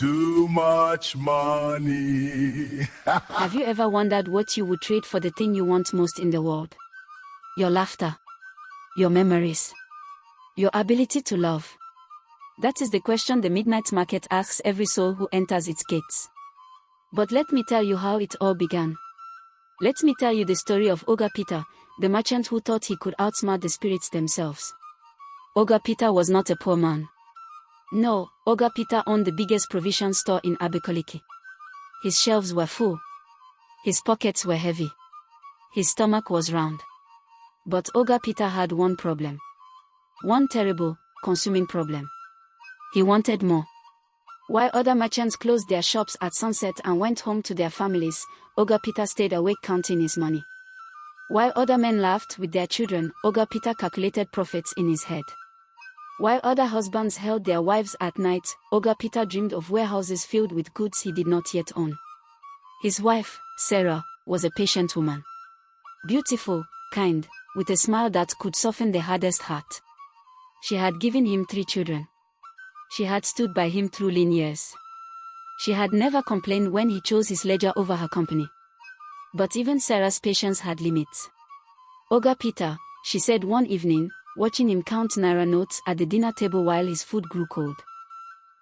too much money. Have you ever wondered what you would trade for the thing you want most in the world? Your laughter, your memories, your ability to love. That is the question the midnight market asks every soul who enters its gates. But let me tell you how it all began. Let me tell you the story of Ogre Peter, the merchant who thought he could outsmart the spirits themselves. Ogre Peter was not a poor man. No, Ogre Peter owned the biggest provision store in Abakaliki. His shelves were full. His pockets were heavy. His stomach was round. But Ogre Peter had one problem. One terrible, consuming problem. He wanted more. While other merchants closed their shops at sunset and went home to their families, Ogre Peter stayed awake counting his money. While other men laughed with their children, Ogre Peter calculated profits in his head. While other husbands held their wives at night, Ogre Peter dreamed of warehouses filled with goods he did not yet own. His wife, Sarah, was a patient woman. Beautiful, kind, with a smile that could soften the hardest heart. She had given him 3 children. She had stood by him through lean years. She had never complained when he chose his ledger over her company. But even Sarah's patience had limits. Ogre Peter, she said one evening, watching him count naira notes at the dinner table while his food grew cold.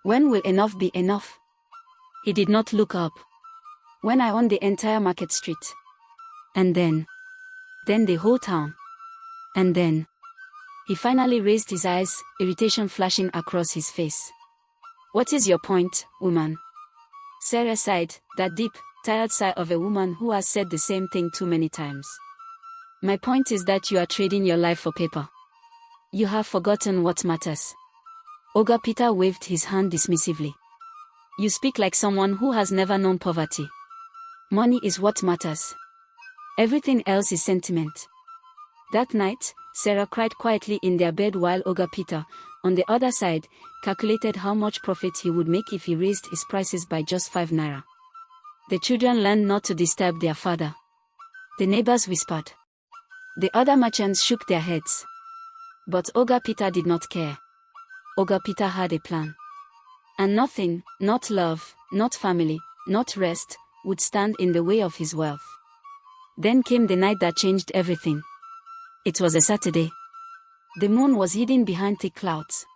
When will enough be enough? He did not look up. When I own the entire market street. And then the whole town. And then. He finally raised his eyes, irritation flashing across his face. What is your point, woman? Sarah sighed, that deep, tired sigh of a woman who has said the same thing too many times. My point is that you are trading your life for paper. You have forgotten what matters. Ogre Peter waved his hand dismissively. You speak like someone who has never known poverty. Money is what matters. Everything else is sentiment. That night, Sarah cried quietly in their bed while Ogre Peter, on the other side, calculated how much profit he would make if he raised his prices by just 5 naira. The children learned not to disturb their father. The neighbors whispered. The other merchants shook their heads. But Ogre Peter did not care. Ogre Peter had a plan. And nothing, not love, not family, not rest, would stand in the way of his wealth. Then came the night that changed everything. It was a Saturday. The moon was hidden behind thick clouds.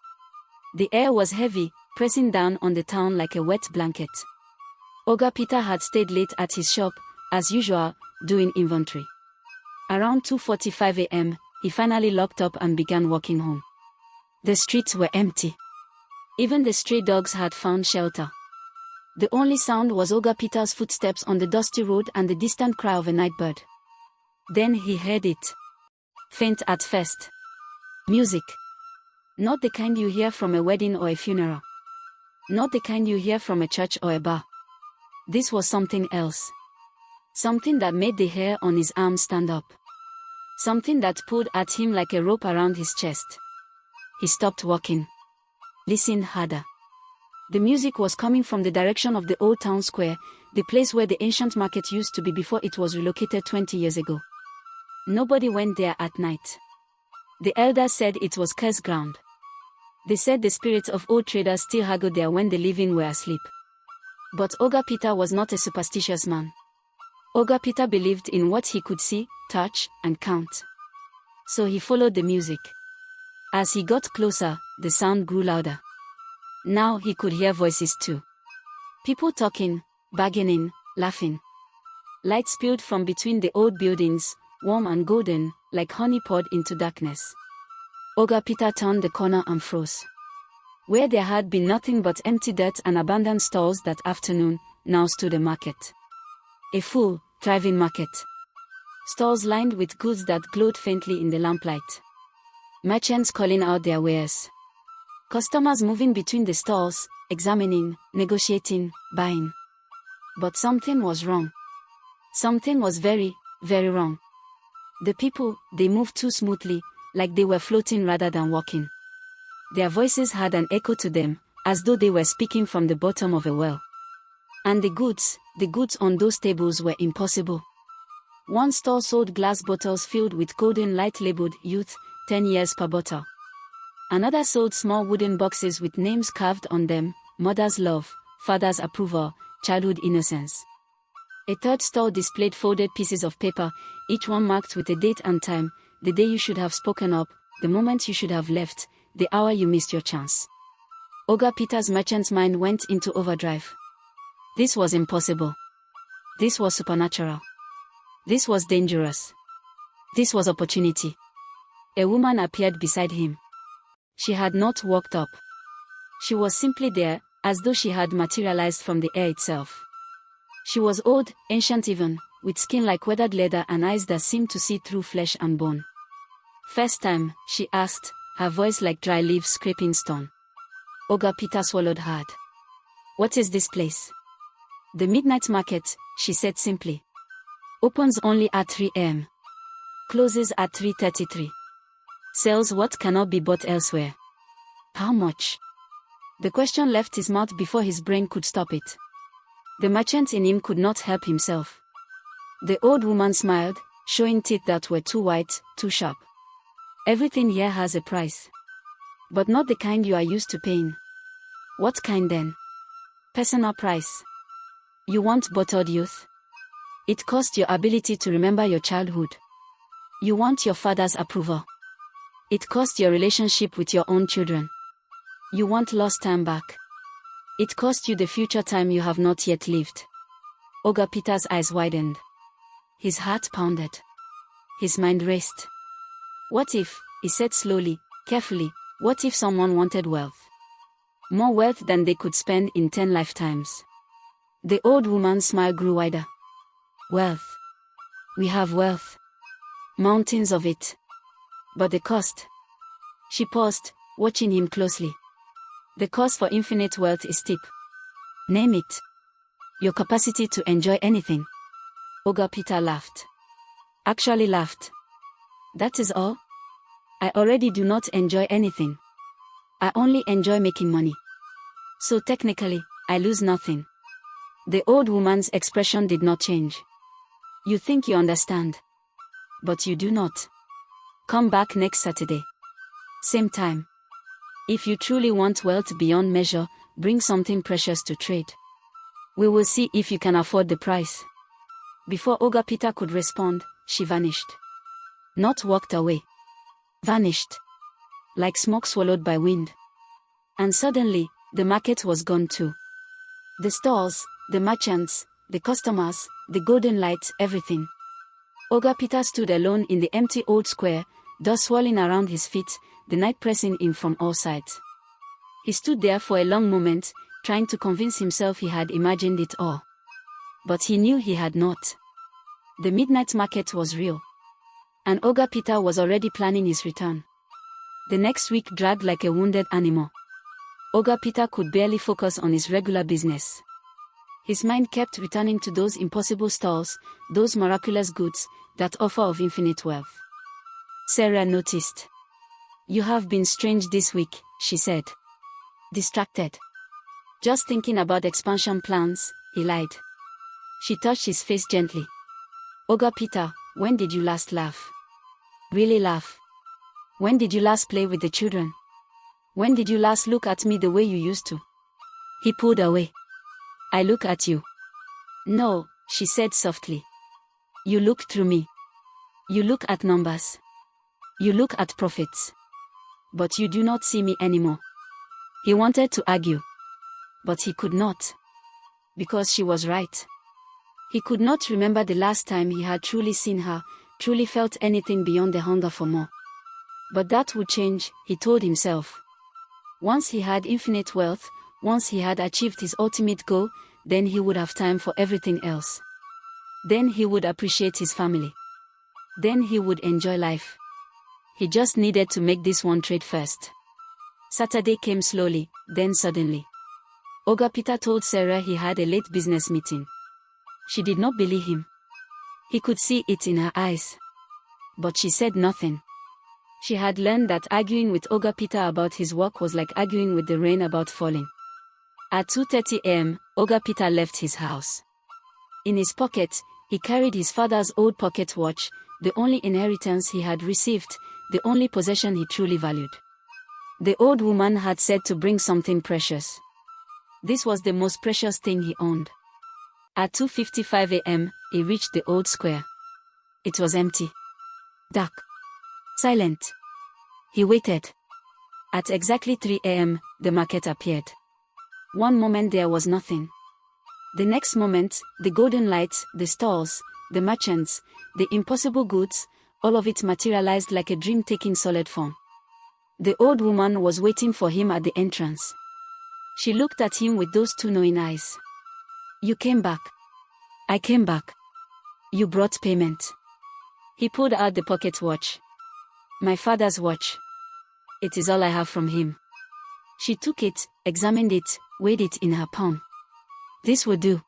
The air was heavy, pressing down on the town like a wet blanket. Ogre Peter had stayed late at his shop, as usual, doing inventory. Around 2:45 a.m., he finally locked up and began walking home. The streets were empty. Even the stray dogs had found shelter. The only sound was Ogre Peter's footsteps on the dusty road and the distant cry of a night bird. Then he heard it. Faint at first. Music. Not the kind you hear from a wedding or a funeral. Not the kind you hear from a church or a bar. This was something else. Something that made the hair on his arm stand up. Something that pulled at him like a rope around his chest. He stopped walking. Listened harder. The music was coming from the direction of the old town square, the place where the ancient market used to be before it was relocated 20 years ago. Nobody went there at night. The elders said it was cursed ground. They said the spirits of old traders still haggled there when the living were asleep. But Ogre Peter was not a superstitious man. Ogre Peter believed in what he could see, touch, and count. So he followed the music. As he got closer, the sound grew louder. Now he could hear voices too. People talking, bargaining, laughing. Light spilled from between the old buildings, warm and golden, like honey poured into darkness. Ogre Peter turned the corner and froze. Where there had been nothing but empty dirt and abandoned stalls that afternoon, now stood a market. A full, thriving market. Stalls lined with goods that glowed faintly in the lamplight. Merchants calling out their wares. Customers moving between the stalls, examining, negotiating, buying. But something was wrong. Something was very, very wrong. The people, they moved too smoothly, like they were floating rather than walking. Their voices had an echo to them, as though they were speaking from the bottom of a well. And the goods on those tables were impossible. One store sold glass bottles filled with golden light labeled Youth, 10 years per bottle. Another sold small wooden boxes with names carved on them, Mother's Love, father's approval, childhood innocence. A third stall displayed folded pieces of paper, each one marked with a date and time, the day you should have spoken up, the moment you should have left, the hour you missed your chance. Oga Peter's merchant's mind went into overdrive. This was impossible. This was supernatural. This was dangerous. This was opportunity. A woman appeared beside him. She had not walked up. She was simply there, as though she had materialized from the air itself. She was old, ancient even, with skin like weathered leather and eyes that seemed to see through flesh and bone. "First time?" she asked, her voice like dry leaves scraping stone. Oga Peter swallowed hard. "What is this place?" "The midnight market," she said simply. "Opens only at 3 a.m. Closes at 3:33. Sells what cannot be bought elsewhere." "How much?" The question left his mouth before his brain could stop it. The merchant in him could not help himself. The old woman smiled, showing teeth that were too white, too sharp. "Everything here has a price. But not the kind you are used to paying." "What kind then?" "Personal price. You want bottled youth? It costs your ability to remember your childhood. You want your father's approval. It costs your relationship with your own children. You want lost time back. It costs you the future time you have not yet lived." Oga Peter's eyes widened. His heart pounded. His mind raced. "What if," he said slowly, carefully, "what if someone wanted wealth? More wealth than they could spend in 10 lifetimes." The old woman's smile grew wider. "Wealth. We have wealth. Mountains of it. But the cost?" She paused, watching him closely. "The cost for infinite wealth is steep." "Name it." "Your capacity to enjoy anything." Oga Peter laughed. Actually laughed. "That is all? I already do not enjoy anything. I only enjoy making money. So technically, I lose nothing." The old woman's expression did not change. "You think you understand. But you do not. Come back next Saturday. Same time. If you truly want wealth beyond measure, bring something precious to trade. We will see if you can afford the price." Before Oga Peter could respond, she vanished. Not walked away. Vanished. Like smoke swallowed by wind. And suddenly, the market was gone too. The stalls, the merchants, the customers, the golden lights, everything. Oga Peter stood alone in the empty old square, dust swirling around his feet, the night pressing in from all sides. He stood there for a long moment, trying to convince himself he had imagined it all. But he knew he had not. The midnight market was real. And Oga Peter was already planning his return. The next week dragged like a wounded animal. Oga Peter could barely focus on his regular business. His mind kept returning to those impossible stalls, those miraculous goods, that offer of infinite wealth. Sarah noticed. "You have been strange this week," she said. "Distracted." "Just thinking about expansion plans," he lied. She touched his face gently. "Oga Peter, when did you last laugh? Really laugh? When did you last play with the children? When did you last look at me the way you used to?" He pulled away. "I look at you." "No," she said softly. "You look through me. You look at numbers. You look at profits. But you do not see me anymore." He wanted to argue. But he could not. Because she was right. He could not remember the last time he had truly seen her, truly felt anything beyond the hunger for more. But that would change, he told himself. Once he had infinite wealth, once he had achieved his ultimate goal, then he would have time for everything else. Then he would appreciate his family. Then he would enjoy life. He just needed to make this one trade first. Saturday came slowly, then suddenly. Oga Peter told Sarah he had a late business meeting. She did not believe him. He could see it in her eyes. But she said nothing. She had learned that arguing with Oga Peter about his work was like arguing with the rain about falling. At 2:30 a.m., Oga Peter left his house. In his pocket, he carried his father's old pocket watch, the only inheritance he had received, the only possession he truly valued. The old woman had said to bring something precious. This was the most precious thing he owned. At 2:55 a.m., he reached the old square. It was empty. Dark. Silent. He waited. At exactly 3 a.m., the market appeared. One moment there was nothing. The next moment, the golden lights, the stalls, the merchants, the impossible goods, all of it materialized like a dream taking solid form. The old woman was waiting for him at the entrance. She looked at him with those two knowing eyes. You came back. I came back. You brought payment. He pulled out the pocket watch. My father's watch. It is all I have from him. She took it, examined it, weighed it in her palm. This will do.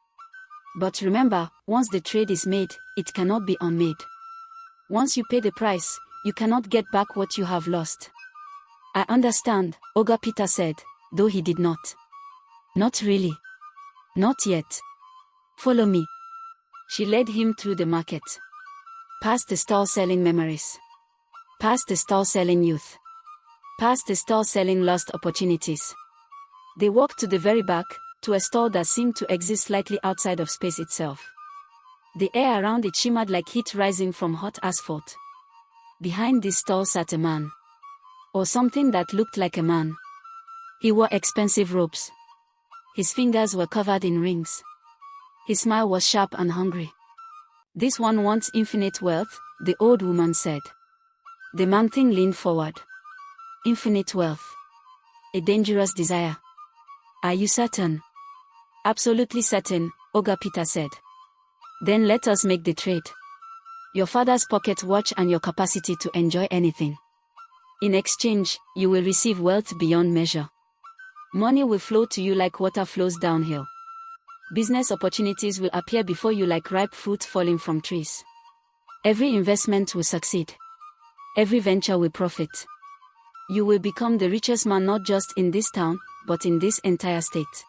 But remember, once the trade is made, it cannot be unmade. Once you pay the price, you cannot get back what you have lost. I understand, Oga Peter said, though he did not. Not really. Not yet. Follow me. She led him through the market. Past the stall selling memories. Past the stall selling youth. Past the stall selling lost opportunities. They walked to the very back, to a stall that seemed to exist slightly outside of space itself. The air around it shimmered like heat rising from hot asphalt. Behind this stall sat a man. Or something that looked like a man. He wore expensive robes. His fingers were covered in rings. His smile was sharp and hungry. This one wants infinite wealth, the old woman said. The man-thing leaned forward. Infinite wealth. A dangerous desire. Are you certain? Absolutely certain, Oga Peter said. Then let us make the trade. Your father's pocket watch and your capacity to enjoy anything. In exchange, you will receive wealth beyond measure. Money will flow to you like water flows downhill. Business opportunities will appear before you like ripe fruit falling from trees. Every investment will succeed. Every venture will profit. You will become the richest man not just in this town, but in this entire state.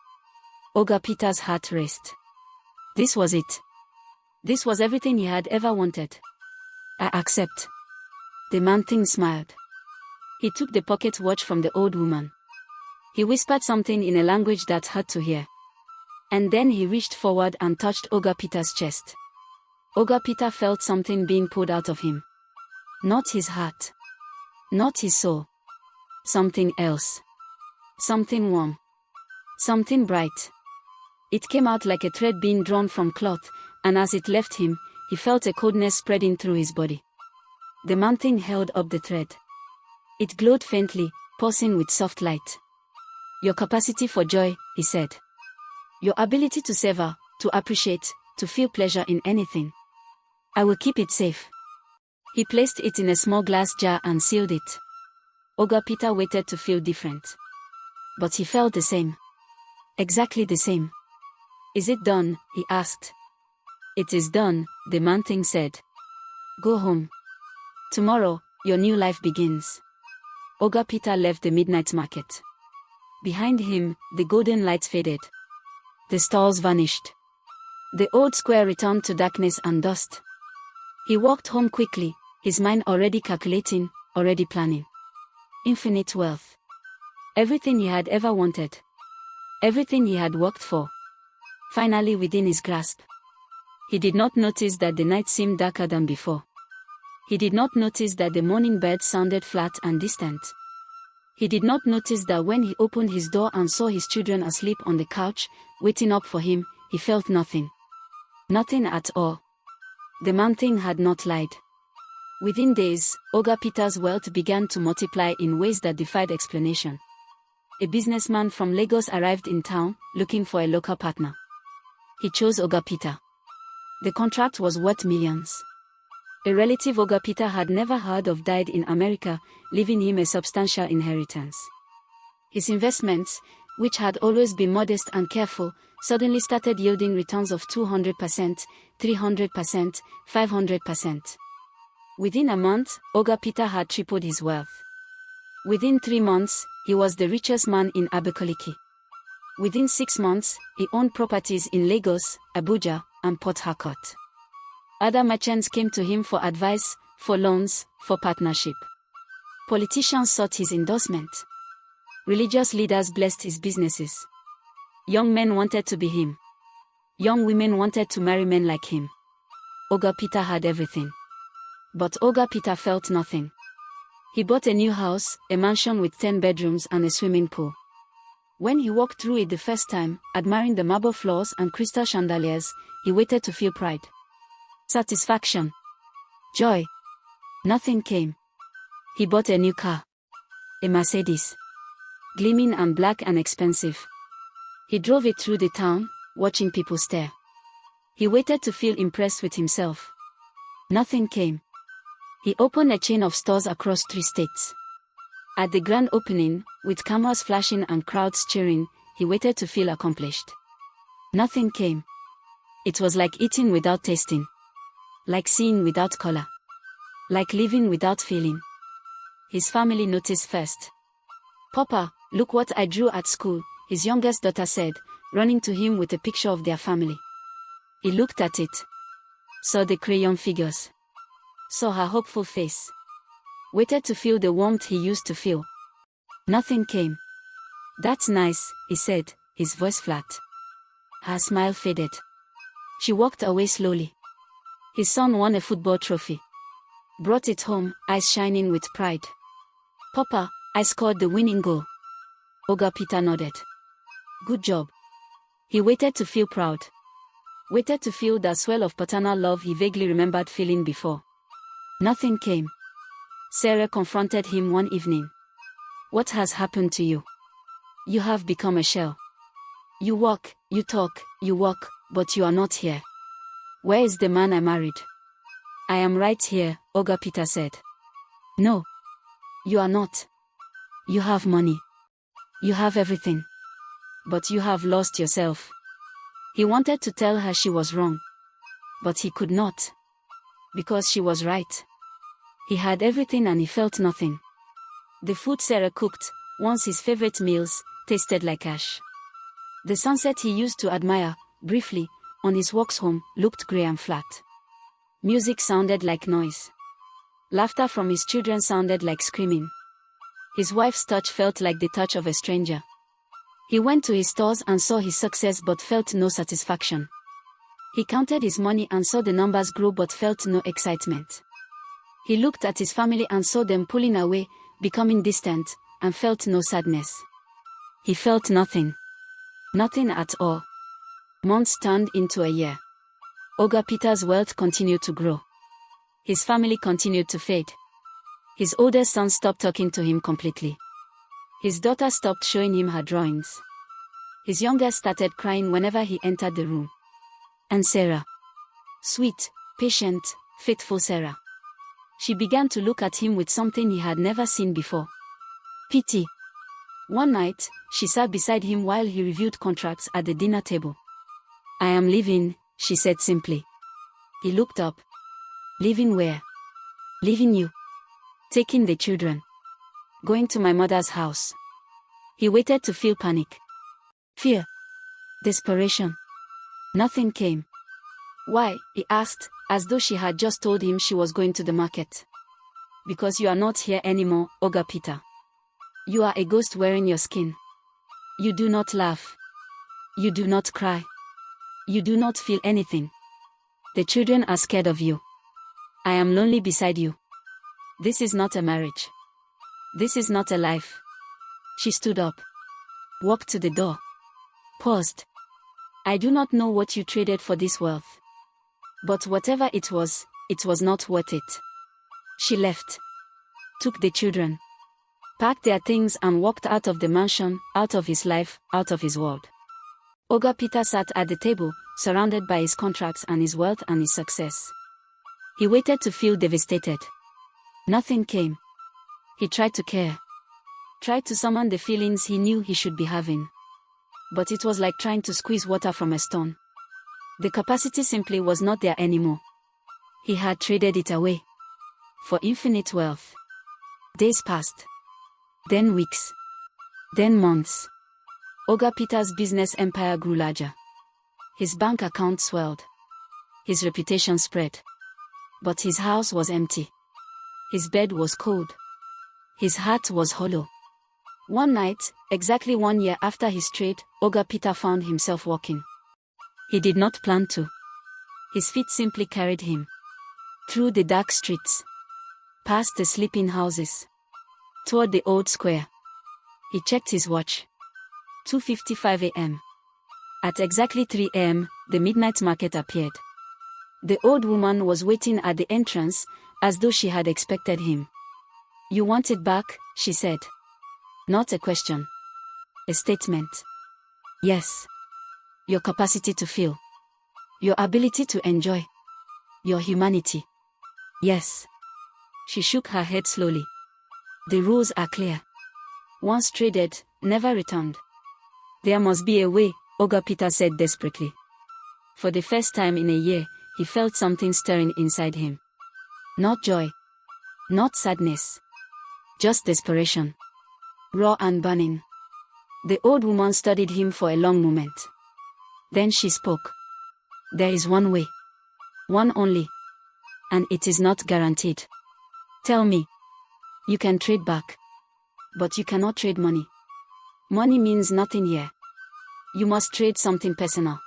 Oga Peter's heart raced. This was it. This was everything he had ever wanted. I accept. The man-thing smiled. He took the pocket watch from the old woman. He whispered something in a language that hurt to hear. And then he reached forward and touched Oga Peter's chest. Oga Peter felt something being pulled out of him. Not his heart. Not his soul. Something else. Something warm. Something bright. It came out like a thread being drawn from cloth, and as it left him, he felt a coldness spreading through his body. The man-thing held up the thread. It glowed faintly, pulsing with soft light. Your capacity for joy, he said. Your ability to savor, to appreciate, to feel pleasure in anything. I will keep it safe. He placed it in a small glass jar and sealed it. Oga Peter waited to feel different. But he felt the same. Exactly the same. Is it done? He asked. It is done, the man-thing said. Go home. Tomorrow, your new life begins. Oga Peter left the midnight market. Behind him, the golden lights faded. The stalls vanished. The old square returned to darkness and dust. He walked home quickly, his mind already calculating, already planning. Infinite wealth. Everything he had ever wanted. Everything he had worked for. Finally within his grasp. He did not notice that the night seemed darker than before. He did not notice that the morning birds sounded flat and distant. He did not notice that when he opened his door and saw his children asleep on the couch, waiting up for him, he felt nothing. Nothing at all. The man-thing had not lied. Within days, Oga Peter's wealth began to multiply in ways that defied explanation. A businessman from Lagos arrived in town, looking for a local partner. He chose Oga Peter. The contract was worth millions. A relative Oga Peter had never heard of died in America, leaving him a substantial inheritance. His investments, which had always been modest and careful, suddenly started yielding returns of 200%, 300%, 500%. Within a month, Oga Peter had tripled his wealth. Within 3 months, he was the richest man in Abakaliki. Within 6 months, he owned properties in Lagos, Abuja, and Port Harcourt. Other merchants came to him for advice, for loans, for partnership. Politicians sought his endorsement. Religious leaders blessed his businesses. Young men wanted to be him. Young women wanted to marry men like him. Ogre Peter had everything. But Ogre Peter felt nothing. He bought a new house, a mansion with 10 bedrooms and a swimming pool. When he walked through it the first time, admiring the marble floors and crystal chandeliers, he waited to feel pride. Satisfaction. Joy. Nothing came. He bought a new car. A Mercedes. Gleaming and black and expensive. He drove it through the town, watching people stare. He waited to feel impressed with himself. Nothing came. He opened a chain of stores across 3 states. At the grand opening, with cameras flashing and crowds cheering, he waited to feel accomplished. Nothing came. It was like eating without tasting. Like seeing without color. Like living without feeling. His family noticed first. "Papa, look what I drew at school," his youngest daughter said, running to him with a picture of their family. He looked at it. Saw the crayon figures. Saw her hopeful face. Waited to feel the warmth he used to feel. Nothing came. "That's nice," he said, his voice flat. Her smile faded. She walked away slowly. His son won a football trophy. Brought it home, eyes shining with pride. "Papa, I scored the winning goal." Ogre Peter nodded. "Good job." He waited to feel proud. Waited to feel that swell of paternal love he vaguely remembered feeling before. Nothing came. Sarah confronted him one evening. "What has happened to you? You have become a shell. You walk, you talk, you walk, but you are not here. Where is the man I married?" "I am right here," Ogre Peter said. "No. You are not. You have money. You have everything. But you have lost yourself." He wanted to tell her she was wrong. But he could not. Because she was right. He had everything and he felt nothing. The food Sarah cooked, once his favorite meals, tasted like ash. The sunset he used to admire, briefly, on his walks home, looked grey and flat. Music sounded like noise. Laughter from his children sounded like screaming. His wife's touch felt like the touch of a stranger. He went to his stores and saw his success but felt no satisfaction. He counted his money and saw the numbers grow but felt no excitement. He looked at his family and saw them pulling away, becoming distant, and felt no sadness. He felt nothing. Nothing at all. Months turned into a year. Ogre Peter's wealth continued to grow. His family continued to fade. His oldest son stopped talking to him completely. His daughter stopped showing him her drawings. His youngest started crying whenever he entered the room. And Sarah. Sweet, patient, faithful Sarah. She began to look at him with something he had never seen before. Pity. One night, she sat beside him while he reviewed contracts at the dinner table. "I am leaving," she said simply. He looked up. "Leaving where?" "Leaving you. Taking the children. Going to my mother's house." He waited to feel panic. Fear. Desperation. Nothing came. "Why?" he asked, as though she had just told him she was going to the market. "Because you are not here anymore, Ogre Peter. You are a ghost wearing your skin. You do not laugh. You do not cry. You do not feel anything. The children are scared of you. I am lonely beside you. This is not a marriage. This is not a life." She stood up. Walked to the door. Paused. "I do not know what you traded for this wealth. But whatever it was not worth it." She left. Took the children. Packed their things and walked out of the mansion, out of his life, out of his world. Ogre Peter sat at the table, surrounded by his contracts and his wealth and his success. He waited to feel devastated. Nothing came. He tried to care. Tried to summon the feelings he knew he should be having. But it was like trying to squeeze water from a stone. The capacity simply was not there anymore. He had traded it away. For infinite wealth. Days passed. Then weeks. Then months. Ogre Peter's business empire grew larger. His bank account swelled. His reputation spread. But his house was empty. His bed was cold. His heart was hollow. One night, exactly 1 year after his trade, Oga Peter found himself walking. He did not plan to. His feet simply carried him. Through the dark streets. Past the sleeping houses. Toward the old square. He checked his watch. 2:55 a.m. At exactly 3 a.m., the midnight market appeared. The old woman was waiting at the entrance, as though she had expected him. "You want it back?" she said. Not a question. A statement. Yes. Your capacity to feel. Your ability to enjoy. Your humanity. Yes. She shook her head slowly. The rules are clear. Once traded, never returned. There must be a way, Oga Peter said desperately. For the first time in a year, he felt something stirring inside him. Not joy. Not sadness. Just desperation. Raw and burning. The old woman studied him for a long moment. Then she spoke. There is one way. One only. And it is not guaranteed. Tell me. You can trade back. But you cannot trade money. Money means nothing here. You must trade something personal.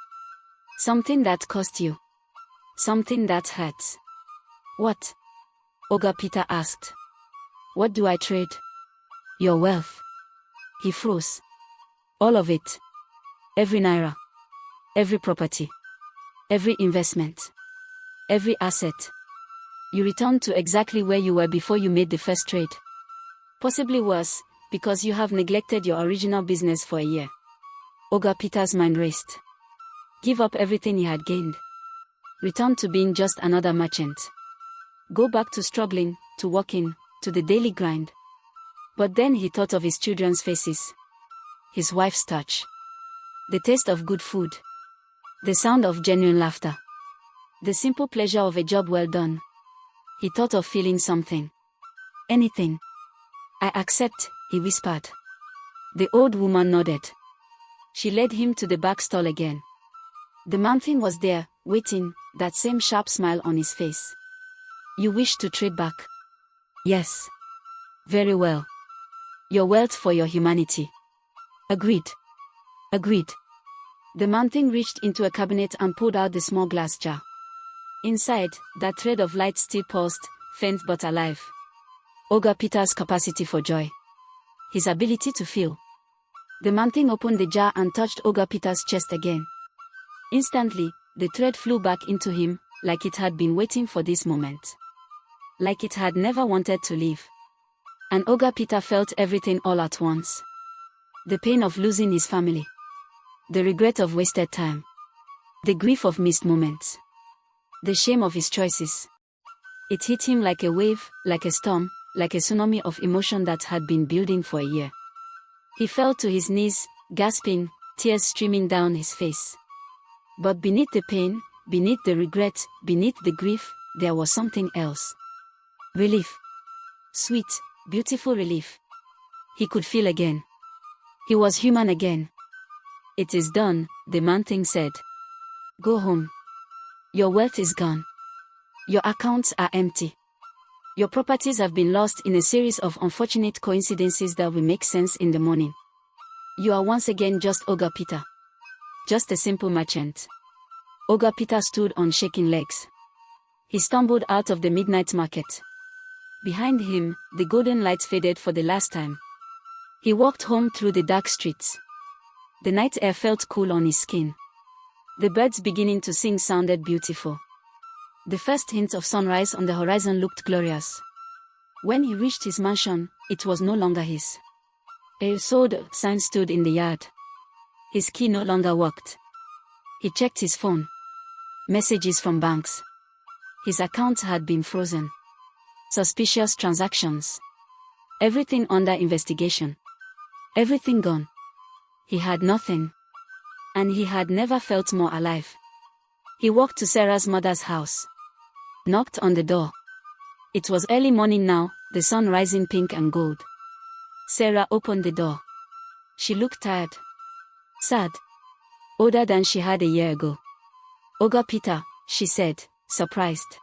Something that cost you. Something that hurts. What? Oga Peter asked. What do I trade? Your wealth. He froze. All of it. Every naira. Every property. Every investment. Every asset. You return to exactly where you were before you made the first trade. Possibly worse, because you have neglected your original business for a year. Oga Peter's mind raced. Give up everything he had gained. Return to being just another merchant. Go back to struggling, to working, to the daily grind. But then he thought of his children's faces. His wife's touch. The taste of good food. The sound of genuine laughter. The simple pleasure of a job well done. He thought of feeling something. Anything. I accept, he whispered. The old woman nodded. She led him to the back stall again. The mountain was there, waiting, that same sharp smile on his face. You wish to trade back? Yes. Very well. Your wealth for your humanity. Agreed. Agreed. The mountain reached into a cabinet and pulled out the small glass jar. Inside, that thread of light still pulsed, faint but alive. Oga Peter's capacity for joy. His ability to feel. The mountain opened the jar and touched Oga Peter's chest again. Instantly, the thread flew back into him, like it had been waiting for this moment. Like it had never wanted to leave. And Oga Peter felt everything all at once. The pain of losing his family. The regret of wasted time. The grief of missed moments. The shame of his choices. It hit him like a wave, like a storm, like a tsunami of emotion that had been building for a year. He fell to his knees, gasping, tears streaming down his face. But beneath the pain, beneath the regret, beneath the grief, there was something else. Relief. Sweet, beautiful relief. He could feel again. He was human again. It is done, the mountain said. Go home. Your wealth is gone. Your accounts are empty. Your properties have been lost in a series of unfortunate coincidences that will make sense in the morning. You are once again just Oga Peter. Just a simple merchant. Oga Peter stood on shaking legs. He stumbled out of the midnight market. Behind him, the golden lights faded for the last time. He walked home through the dark streets. The night air felt cool on his skin. The birds beginning to sing sounded beautiful. The first hint of sunrise on the horizon looked glorious. When he reached his mansion, it was no longer his. A sold sign stood in the yard. His key no longer worked. He checked his phone. Messages from banks. His accounts had been frozen. Suspicious transactions. Everything under investigation. Everything gone. He had nothing. And he had never felt more alive. He walked to Sarah's mother's house. Knocked on the door. It was early morning now, the sun rising pink and gold. Sarah opened the door. She looked tired. Sad. Older than she had a year ago. Oga Peter, she said, surprised.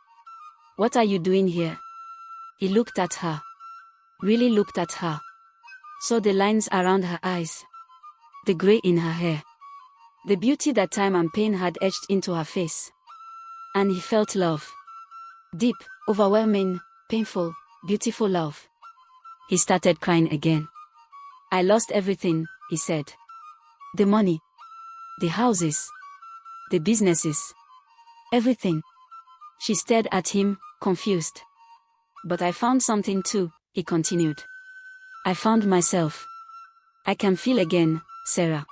What are you doing here? He looked at her. Really looked at her. saw the lines around her eyes, the gray in her hair, the beauty that time and pain had etched into her face. And he felt love. Deep, overwhelming, painful, beautiful love. He started crying again. I lost everything, he said. The money, the houses, the businesses, everything. She stared at him, confused. But I found something too, he continued. I found myself. I can feel again, Sarah.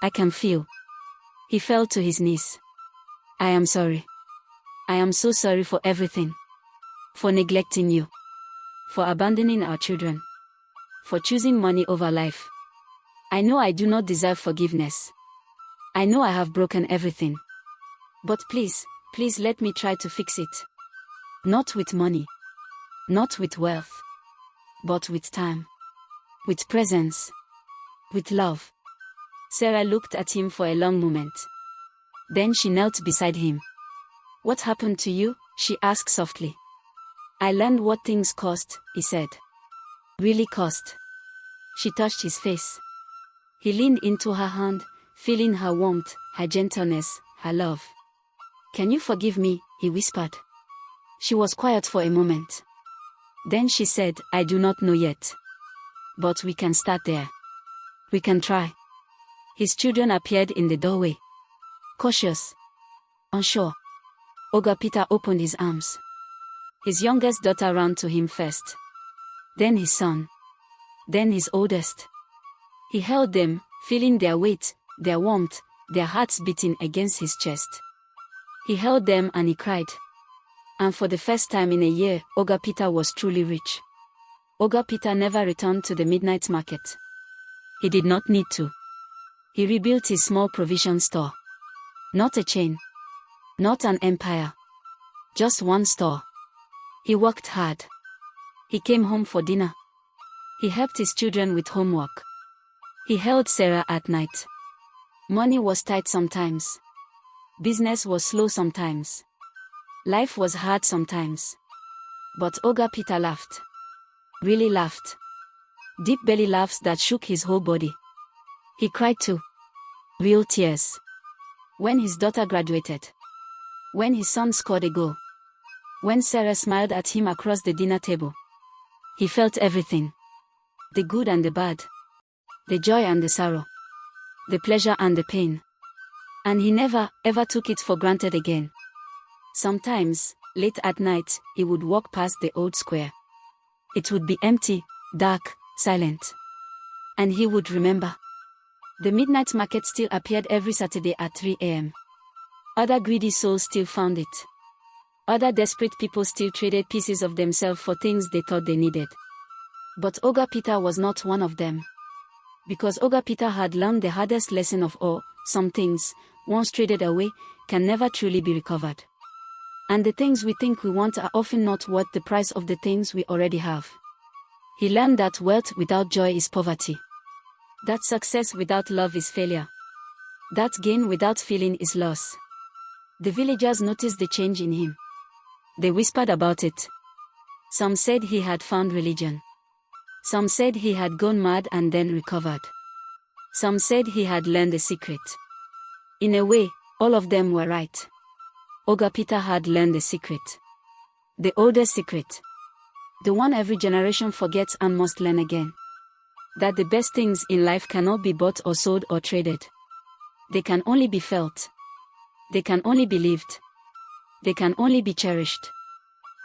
I can feel. He fell to his knees. I am sorry. I am so sorry for everything. For neglecting you. For abandoning our children. For choosing money over life. I know I do not deserve forgiveness. I know I have broken everything. But please, please let me try to fix it. Not with money. Not with wealth. But with time. With presence. With love. Sarah looked at him for a long moment. Then she knelt beside him. What happened to you? She asked softly. I learned what things cost, he said. Really cost. She touched his face. He leaned into her hand, feeling her warmth, her gentleness, her love. Can you forgive me? He whispered. She was quiet for a moment. Then she said, I do not know yet. But we can start there. We can try. His children appeared in the doorway. Cautious. Unsure. Oga Peter opened his arms. His youngest daughter ran to him first. Then his son. Then his oldest. He held them, feeling their weight, their warmth, their hearts beating against his chest. He held them and he cried. And for the first time in a year, Oga Peter was truly rich. Oga Peter never returned to the midnight market. He did not need to. He rebuilt his small provision store. Not a chain. Not an empire. Just one store. He worked hard. He came home for dinner. He helped his children with homework. He held Sarah at night. Money was tight sometimes. Business was slow sometimes. Life was hard sometimes. But Oga Peter laughed. Really laughed. Deep belly laughs that shook his whole body. He cried too. Real tears. When his daughter graduated. When his son scored a goal. When Sarah smiled at him across the dinner table. He felt everything. The good and the bad. The joy and the sorrow. The pleasure and the pain. And he never, ever took it for granted again. Sometimes, late at night, he would walk past the old square. It would be empty, dark, silent. And he would remember. The midnight market still appeared every Saturday at 3 a.m. Other greedy souls still found it. Other desperate people still traded pieces of themselves for things they thought they needed. But Oga Peter was not one of them. Because Oga Peter had learned the hardest lesson of all, some things, once traded away, can never truly be recovered. And the things we think we want are often not worth the price of the things we already have. He learned that wealth without joy is poverty. That success without love is failure. That gain without feeling is loss. The villagers noticed the change in him. They whispered about it. Some said he had found religion. Some said he had gone mad and then recovered. Some said he had learned the secret. In a way, all of them were right. Oga Peter had learned the secret. The oldest secret. The one every generation forgets and must learn again. That the best things in life cannot be bought or sold or traded. They can only be felt. They can only be lived. They can only be cherished.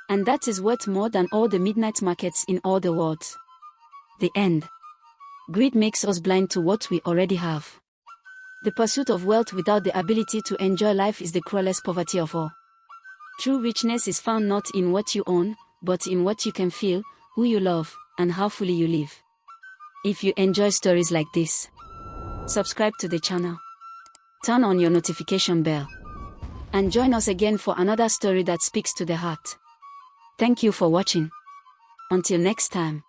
And that is worth more than all the midnight markets in all the world. The end. Greed makes us blind to what we already have. The pursuit of wealth without the ability to enjoy life is the cruelest poverty of all. True richness is found not in what you own, but in what you can feel, who you love, and how fully you live. If you enjoy stories like this, subscribe to the channel. Turn on your notification bell. And join us again for another story that speaks to the heart. Thank you for watching. Until next time.